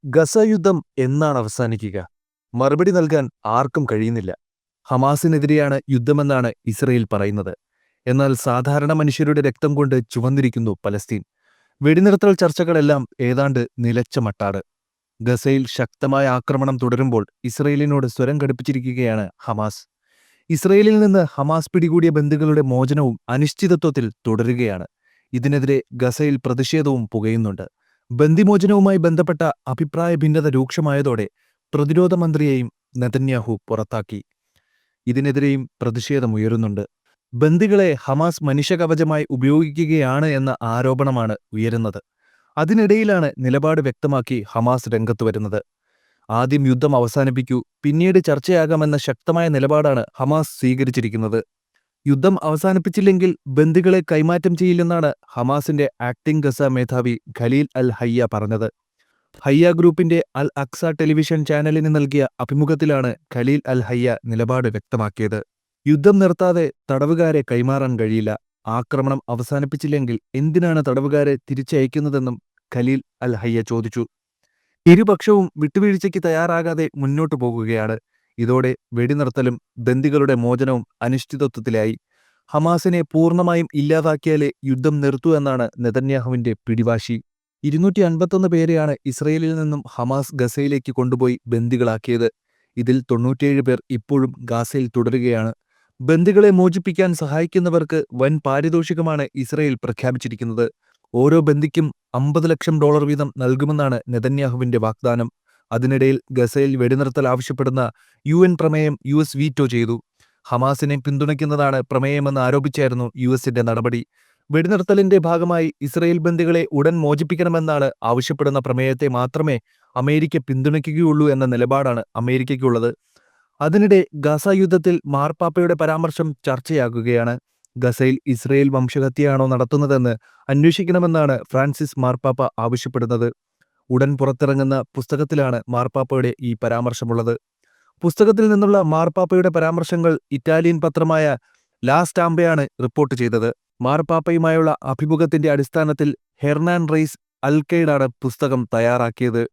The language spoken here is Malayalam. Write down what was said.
ഗസ യുദ്ധം എന്നാണ് അവസാനിക്കുക? മറുപടി നൽകാൻ ആർക്കും കഴിയുന്നില്ല. ഹമാസിനെതിരെയാണ് യുദ്ധമെന്നാണ് ഇസ്രയേൽ പറയുന്നത്. എന്നാൽ സാധാരണ മനുഷ്യരുടെ രക്തം കൊണ്ട് ചുവന്നിരിക്കുന്നു പലസ്തീൻ. വെടിനിർത്തൽ ചർച്ചകളെല്ലാം ഏതാണ്ട് നിലച്ച മട്ടാണ്. ഗസയിൽ ശക്തമായ ആക്രമണം തുടരുമ്പോൾ ഇസ്രയേലിനോട് സ്വരം ഘടിപ്പിച്ചിരിക്കുകയാണ് ഹമാസ്. ഇസ്രയേലിൽ നിന്ന് ഹമാസ് പിടികൂടിയ ബന്ദികളുടെ മോചനവും അനിശ്ചിതത്വത്തിൽ തുടരുകയാണ്. ഇതിനെതിരെ ഗസയിൽ പ്രതിഷേധവും പുകയുന്നുണ്ട്. ബന്ദിമോചനവുമായി ബന്ധപ്പെട്ട അഭിപ്രായ ഭിന്നത രൂക്ഷമായതോടെ പ്രതിരോധ മന്ത്രിയെയും നെതന്യാഹു പുറത്താക്കി. ഇതിനെതിരെയും പ്രതിഷേധമുയരുന്നുണ്ട്. ബന്ദികളെ ഹമാസ് മനുഷ്യകവചമായി ഉപയോഗിക്കുകയാണ് എന്ന ആരോപണമാണ് ഉയരുന്നത്. അതിനിടയിലാണ് നിലപാട് വ്യക്തമാക്കി ഹമാസ് രംഗത്തു വരുന്നത്. ആദ്യം യുദ്ധം അവസാനിപ്പിക്കൂ, പിന്നീട് ചർച്ചയാകാമെന്ന ശക്തമായ നിലപാടാണ് ഹമാസ് സ്വീകരിച്ചിരിക്കുന്നത്. യുദ്ധം അവസാനിപ്പിച്ചില്ലെങ്കിൽ ബന്ദികളെ കൈമാറ്റം ചെയ്യില്ലെന്നാണ് ഹമാസിന്റെ ആക്ടിംഗ് ഗസ മേധാവി ഖലീൽ അൽ ഹയ്യ പറഞ്ഞത്. ഹയ്യ ഗ്രൂപ്പിന്റെ അൽ അക്സ ടെലിവിഷൻ ചാനലിന് നൽകിയ അഭിമുഖത്തിലാണ് ഖലീൽ അൽ ഹയ്യ നിലപാട് വ്യക്തമാക്കിയത്. യുദ്ധം നിർത്താതെ തടവുകാരെ കൈമാറാൻ കഴിയില്ല. ആക്രമണം അവസാനിപ്പിച്ചില്ലെങ്കിൽ എന്തിനാണ് തടവുകാരെ തിരിച്ചയക്കുന്നതെന്നും ഖലീൽ അൽ ഹയ്യ ചോദിച്ചു. ഇരുപക്ഷവും വിട്ടുവീഴ്ചയ്ക്ക് തയ്യാറാകാതെ മുന്നോട്ടു പോകുകയാണ്. ഇതോടെ വെടിനിർത്തലും ബന്ദികളുടെ മോചനവും അനിശ്ചിതത്വത്തിലായി. ഹമാസിനെ പൂർണ്ണമായും ഇല്ലാതാക്കിയാലേ യുദ്ധം നിർത്തൂ എന്നാണ് നെതന്യാഹുവിന്റെ പിടിവാശി. 251 പേരെയാണ് ഇസ്രയേലിൽ നിന്നും ഹമാസ് ഗസയിലേക്ക് കൊണ്ടുപോയി ബന്ദികളാക്കിയത്. ഇതിൽ 97 പേർ ഇപ്പോഴും ഗാസയിൽ തുടരുകയാണ്. ബന്ദികളെ മോചിപ്പിക്കാൻ സഹായിക്കുന്നവർക്ക് വൻ പാരിതോഷികമാണ് ഇസ്രയേൽ പ്രഖ്യാപിച്ചിരിക്കുന്നത്. ഓരോ ബന്ദിക്കും $50 ലക്ഷം വീതം നൽകുമെന്നാണ് നെതന്യാഹുവിന്റെ വാഗ്ദാനം. അതിനിടയിൽ ഗസയിൽ വെടിനിർത്തൽ ആവശ്യപ്പെടുന്ന UN പ്രമേയം US വീറ്റോ ചെയ്തു. ഹമാസിനെ പിന്തുണയ്ക്കുന്നതാണ് പ്രമേയമെന്ന് ആരോപിച്ചായിരുന്നു USന്റെ നടപടി. വെടിനിർത്തലിന്റെ ഭാഗമായി ഇസ്രയേൽ ബന്ദികളെ ഉടൻ മോചിപ്പിക്കണമെന്നാണ് ആവശ്യപ്പെടുന്ന പ്രമേയത്തെ മാത്രമേ അമേരിക്ക പിന്തുണയ്ക്കുകയുള്ളൂ എന്ന നിലപാടാണ് അമേരിക്കയ്ക്കുള്ളത്. അതിനിടെ ഗസ യുദ്ധത്തിൽ മാർപ്പാപ്പയുടെ പരാമർശം ചർച്ചയാകുകയാണ്. ഗസയിൽ ഇസ്രയേൽ വംശഹത്യയാണോ നടത്തുന്നതെന്ന് അന്വേഷിക്കണമെന്നാണ് ഫ്രാൻസിസ് മാർപ്പാപ്പ ആവശ്യപ്പെടുന്നത്. ഉടൻ പുറത്തിറങ്ങുന്ന പുസ്തകത്തിലാണ് മാർപ്പാപ്പയുടെ ഈ പരാമർശമുള്ളത്. പുസ്തകത്തിൽ നിന്നുള്ള മാർപ്പാപ്പയുടെ പരാമർശങ്ങൾ ഇറ്റാലിയൻ പത്രമായ ലാ സ്റ്റാമ്പയാണ് റിപ്പോർട്ട് ചെയ്തത്. മാർപ്പാപ്പയുമായുള്ള അഭിമുഖത്തിന്റെ അടിസ്ഥാനത്തിൽ ഹെർനാൻ റെയ്സ് അൽക്കൈഡാണ് പുസ്തകം തയ്യാറാക്കിയത്.